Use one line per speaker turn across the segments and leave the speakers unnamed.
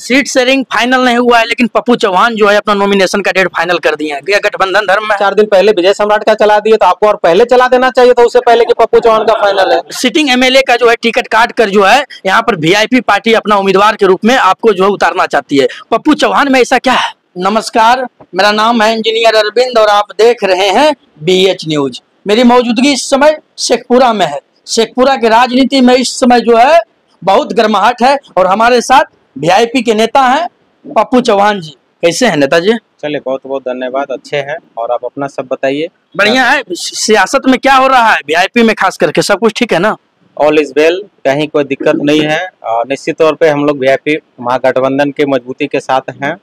Seat sharing final नहीं हुआ है, लेकिन पप्पू चौहान जो है अपना नॉमिनेशन का डेट फाइनल कर दिए हैं। क्या गठबंधन धर्म में
4 दिन पहले विजय सम्राट का चला दिए, तो आपको और पहले चला देना चाहिए था, उससे पहले कि पप्पू चौहान का फाइनल है।
सिटिंग एमएलए का जो है टिकट काट कर जो है यहाँ पर वीआईपी पार्टी अपना उम्मीदवार के रूप में आपको जो है उतारना चाहती है। पप्पू चौहान में ऐसा क्या है? नमस्कार, मेरा नाम है इंजीनियर अरविंद और आप देख रहे हैं BH न्यूज। मेरी मौजूदगी इस समय शेखपुरा में है। शेखपुरा की राजनीति में इस समय जो है बहुत गर्माहट है और हमारे साथ वीआईपी के नेता हैं पप्पू चौहान जी। कैसे हैं नेताजी?
चलिए, बहुत बहुत धन्यवाद, अच्छे हैं। और आप अपना सब बताइए।
बढ़िया है। सियासत में क्या हो रहा है वीआईपी में, खास करके सब कुछ ठीक है ना?
ऑल इज वेल, कहीं कोई दिक्कत नहीं है। निश्चित तौर पे हम लोग वीआईपी महागठबंधन के मजबूती के साथ हैं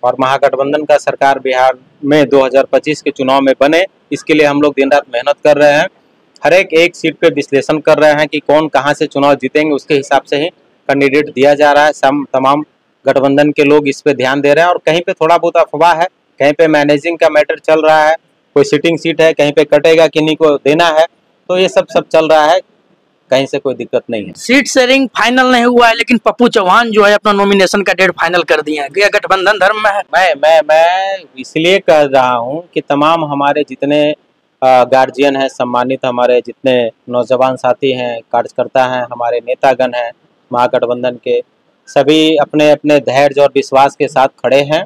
और महागठबंधन का सरकार बिहार में 2025 के चुनाव में बने, इसके लिए हम लोग दिन रात मेहनत कर रहे हैं। हर एक सीट पे विश्लेषण कर रहे हैं कि कौन कहां से चुनाव जीतेंगे, उसके हिसाब से ही कैंडिडेट दिया जा रहा है। तमाम गठबंधन के लोग इस पे ध्यान दे रहे हैं और कहीं पे थोड़ा बहुत अफवाह है, कहीं पे मैनेजिंग का मैटर चल रहा है, कोई सिटिंग सीट है, कहीं पे कटेगा, किन्हीं को देना है, तो ये सब चल रहा है। कहीं से कोई दिक्कत नहीं है।
सीट शेयरिंग फाइनल नहीं हुआ है, लेकिन पप्पू चौहान जो है अपना नॉमिनेशन का डेट फाइनल कर दिए हैं। क्या गठबंधन धर्म में है?
मैं इसलिए कह रहा हूँ कि तमाम हमारे जितने गार्जियन हैं, सम्मानित हमारे जितने नौजवान साथी हैं, कार्यकर्ता हैं, हमारे नेतागण हैं महागठबंधन के, सभी अपने अपने धैर्य और विश्वास के साथ खड़े हैं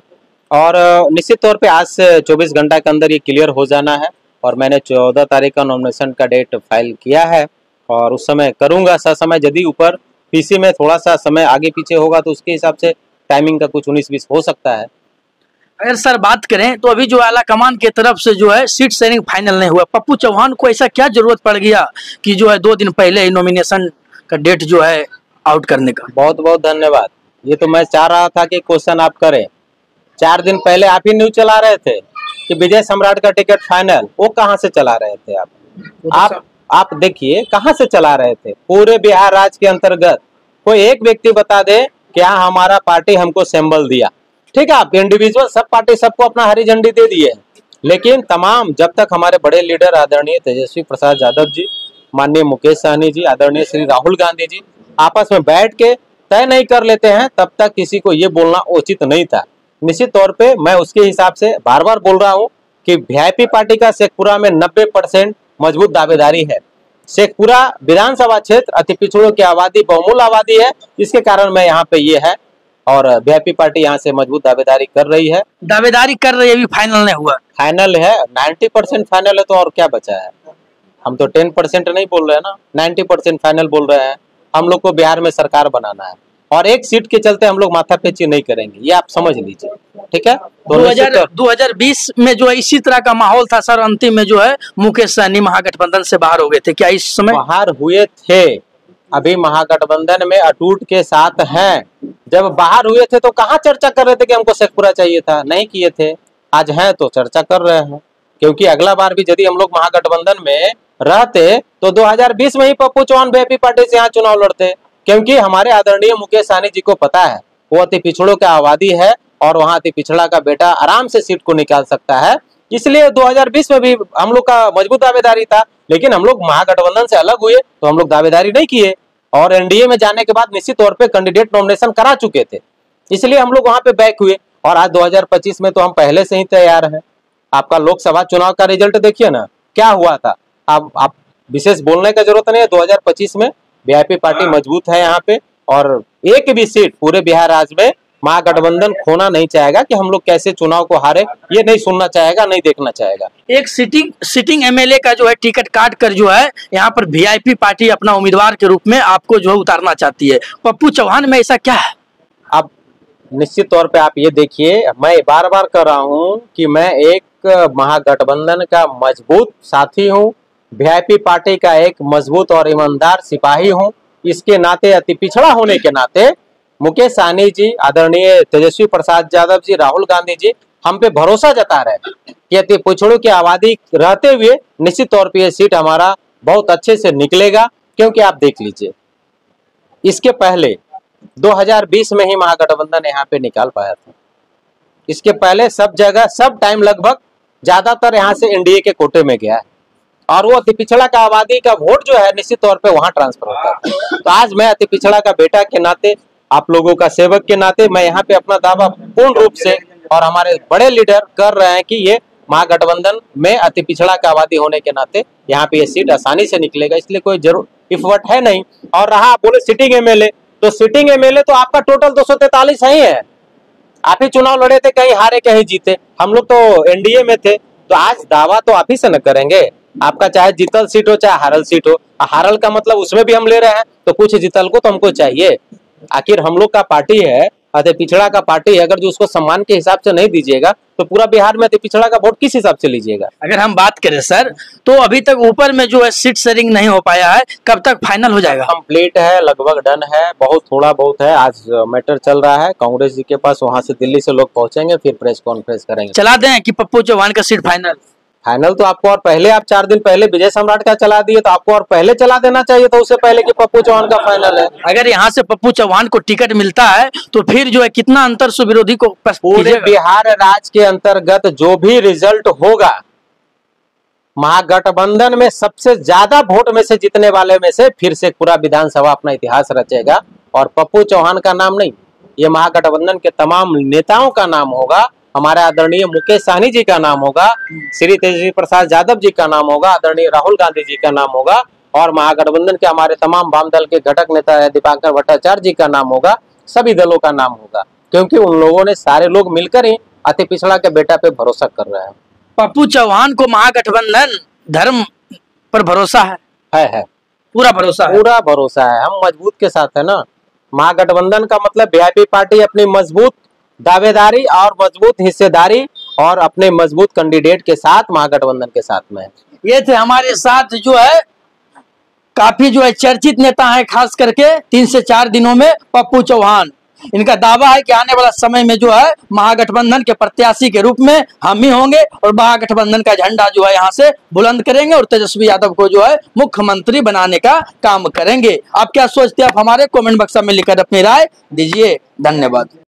और निश्चित तौर पे आज से 24 घंटा के अंदर ये क्लियर हो जाना है। और मैंने 14 तारीख का नॉमिनेशन का डेट फाइल किया है और उस समय करूंगा समय। यदि ऊपर पीसी में थोड़ा सा समय आगे पीछे होगा तो उसके हिसाब से टाइमिंग का कुछ 19-20 हो सकता है।
अगर सर बात करें तो अभी जो आला कमान की तरफ से जो है सीट शेयरिंग फाइनल नहीं हुआ, पप्पू चौहान को ऐसा क्या जरूरत पड़ गया कि जो है 2 दिन पहले ही नॉमिनेशन का डेट जो है आउट करने का?
बहुत बहुत धन्यवाद। ये तो मैं चाह रहा था कि क्वेश्चन आप करें। 4 दिन पहले आप ही न्यूज चला रहे थे कि विजय सम्राट का टिकट फाइनल, वो कहाँ से चला रहे थे आप देखिए कहाँ से चला रहे थे। पूरे बिहार राज्य के अंतर्गत कोई एक व्यक्ति बता दे क्या हमारा पार्टी हमको सिंबल दिया? ठीक है, आप इंडिविजुअल सब पार्टी सबको अपना हरी झंडी दे दिए, लेकिन तमाम जब तक हमारे बड़े लीडर आदरणीय तेजस्वी प्रसाद यादव जी, माननीय मुकेश सहनी जी, आदरणीय श्री राहुल गांधी जी आपस में बैठ के तय नहीं कर लेते हैं, तब तक किसी को ये बोलना उचित नहीं था। निश्चित तौर पे मैं उसके हिसाब से बार बार बोल रहा हूँ कि वीआईपी पार्टी का शेखपुरा में 90% मजबूत दावेदारी है। शेखपुरा विधानसभा क्षेत्र अति पिछड़ों की आबादी बहुमूल्य आबादी है, इसके कारण मैं यहाँ पे ये है और वीआईपी पार्टी यहाँ से मजबूत दावेदारी कर रही है।
दावेदारी कर रही है, अभी फाइनल नहीं हुआ।
फाइनल है, 90% फाइनल है, तो और क्या बचा है? हम तो 10% नहीं बोल रहे हैं ना, 90% फाइनल बोल रहे हैं। हम लोग को बिहार में सरकार बनाना है और एक सीट के चलते हम लोग माथापेची नहीं करेंगे, ये आप समझ लीजिए। ठीक है,
2020 में जो है इसी तरह का माहौल था सर। अंतिम में जो है मुकेश सहनी महागठबंधन से बाहर हो गए थे, क्या इस समय
बाहर हुए थे? अभी महागठबंधन में अटूट के साथ हैं। जब बाहर हुए थे तो कहाँ चर्चा कर रहे थे कि हमको शेखपुरा चाहिए था? नहीं किए थे। आज हैं तो चर्चा कर रहे हैं, क्योंकि अगला बार भी यदि हम लोग महागठबंधन में रहते तो 2020 में ही पप्पू चौहान वीआईपी पार्टी से यहाँ चुनाव लड़ते, क्योंकि हमारे आदरणीय मुकेश सहनी जी को पता है वो अति पिछड़ों की आबादी है और वहाँ अति पिछड़ा का बेटा आराम से सीट को निकाल सकता है। इसलिए 2020 में भी हम लोग का मजबूत दावेदारी था, लेकिन हम लोग महागठबंधन से अलग हुए तो हम लोग दावेदारी नहीं किए और एनडीए में जाने के बाद निश्चित तौर पे कैंडिडेट नॉमिनेशन करा चुके थे, इसलिए हम लोग वहां पे बैक हुए। और आज 2025 में तो हम पहले से ही तैयार हैं। आपका लोकसभा चुनाव का रिजल्ट देखिए ना, क्या हुआ था। आप विशेष बोलने का जरूरत नहीं है। 2025 में वीआईपी पार्टी मजबूत है यहाँ पे और एक भी सीट पूरे बिहार राज्य में महागठबंधन खोना नहीं चाहेगा कि हम लोग कैसे चुनाव को हारे, ये नहीं सुनना चाहेगा, नहीं देखना चाहेगा।
एक सिटिंग एमएलए का जो है टिकट काट कर जो है यहाँ पर वीआईपी पार्टी अपना उम्मीदवार के रूप में आपको जो है उतारना चाहती है। पप्पू चौहान में ऐसा क्या है?
अब निश्चित तौर पे आप ये देखिए, मैं बार बार कर रहा हूँ कि मैं एक महागठबंधन का मजबूत साथी हूँ, वीआईपी पार्टी का एक मजबूत और ईमानदार सिपाही हूँ। इसके नाते अति पिछड़ा होने के नाते मुकेश सहनी जी, आदरणीय तेजस्वी प्रसाद यादव जी, राहुल गांधी जी हम पे भरोसा जता रहे कि अति पिछड़ों की आबादी रहते हुए निश्चित तौर पे ये सीट हमारा बहुत अच्छे से निकलेगा। क्योंकि आप देख लीजिए, इसके पहले 2020 में ही महागठबंधन यहाँ पे निकाल पाया था। इसके पहले सब जगह सब टाइम लगभग ज्यादातर यहाँ से एनडीए के कोटे में गया है और वो अति पिछड़ा का आबादी का वोट जो है निश्चित तौर पे वहां ट्रांसफर होता है। तो आज मैं अति पिछड़ा का बेटा के नाते आप लोगों का सेवक के नाते मैं यहाँ पे अपना दावा पूर्ण रूप से और हमारे बड़े लीडर कर रहे हैं कि ये महागठबंधन में अति पिछड़ा का आबादी होने के नाते यहाँ पे ये सीट आसानी से निकलेगा, इसलिए कोई जरूर इफवट है नहीं। और रहा आप बोले सिटिंग एमएलए, तो सिटिंग एमएलए तो आपका टोटल 243 ही है। आप ही चुनाव लड़े थे, कहीं हारे कहीं जीते, हम लोग तो एनडीए में थे, तो आज दावा तो आप ही से न करेंगे। आपका चाहे जीतल सीट हो चाहे हारल सीट हो, हारल का मतलब उसमें भी हम ले रहे हैं, तो कुछ जीतल को तो हमको चाहिए। आखिर हम लोग का पार्टी है, अति पिछड़ा का पार्टी है, अगर जो उसको सम्मान के हिसाब से नहीं दीजिएगा तो पूरा बिहार में अति पिछड़ा का वोट किस हिसाब से लीजिएगा।
अगर हम बात करें सर, तो अभी तक ऊपर में जो है सीट शेयरिंग नहीं हो पाया है, कब तक फाइनल हो जाएगा?
कंप्लीट है, लगभग डन है, बहुत थोड़ा बहुत है। आज मैटर चल रहा है कांग्रेस जी के पास, वहां से दिल्ली से लोग पहुंचेंगे, फिर प्रेस कॉन्फ्रेंस करेंगे।
चला दें कि पप्पू चौहान का सीट फाइनल?
फाइनल तो आपको और पहले, आप 4 दिन पहले विजय सम्राट का चला दिए, तो आपको और पहले चला देना चाहिए था, उससे पहले कि पप्पू चौहान का फाइनल है।
अगर यहाँ से पप्पू चौहान को टिकट मिलता है तो फिर जो है कितना अंतर से विरोधी को
पूरे बिहार राज्य के अंतर्गत जो भी रिजल्ट होगा, महागठबंधन में सबसे ज्यादा वोट में से जीतने वाले में से फिर से पूरा विधानसभा अपना इतिहास रचेगा। और पप्पू चौहान का नाम नहीं, ये महागठबंधन के तमाम नेताओं का नाम होगा। हमारे आदरणीय मुकेश सहनी जी का नाम होगा, श्री तेजस्वी प्रसाद यादव जी का नाम होगा, आदरणीय राहुल गांधी जी का नाम होगा, और महागठबंधन के हमारे तमाम वाम दल के घटक नेता दीपांकर भट्टाचार्य जी का नाम होगा। सभी दलों का नाम होगा, क्योंकि उन लोगों ने सारे लोग मिलकर ही अति पिछड़ा के बेटा पे भरोसा कर रहे हैं।
पप्पू चौहान को महागठबंधन धर्म पर भरोसा है पूरा भरोसा है।
पूरा भरोसा है, हम मजबूत के साथ है ना। महागठबंधन का मतलब वीआईपी पार्टी अपनी मजबूत दावेदारी और मजबूत हिस्सेदारी और अपने मजबूत कैंडिडेट के साथ महागठबंधन के साथ में है।
ये थे हमारे साथ जो है काफी जो है चर्चित नेता है, खास करके 3 से 4 दिनों में पप्पू चौहान। इनका दावा है कि आने वाला समय में जो है महागठबंधन के प्रत्याशी के रूप में हम ही होंगे और महागठबंधन का झंडा जो है यहाँ से बुलंद करेंगे और तेजस्वी यादव को जो है मुख्यमंत्री बनाने का काम करेंगे। आप क्या सोचते हैं? आप हमारे कमेंट बक्स में लिखकर अपनी राय दीजिए। धन्यवाद।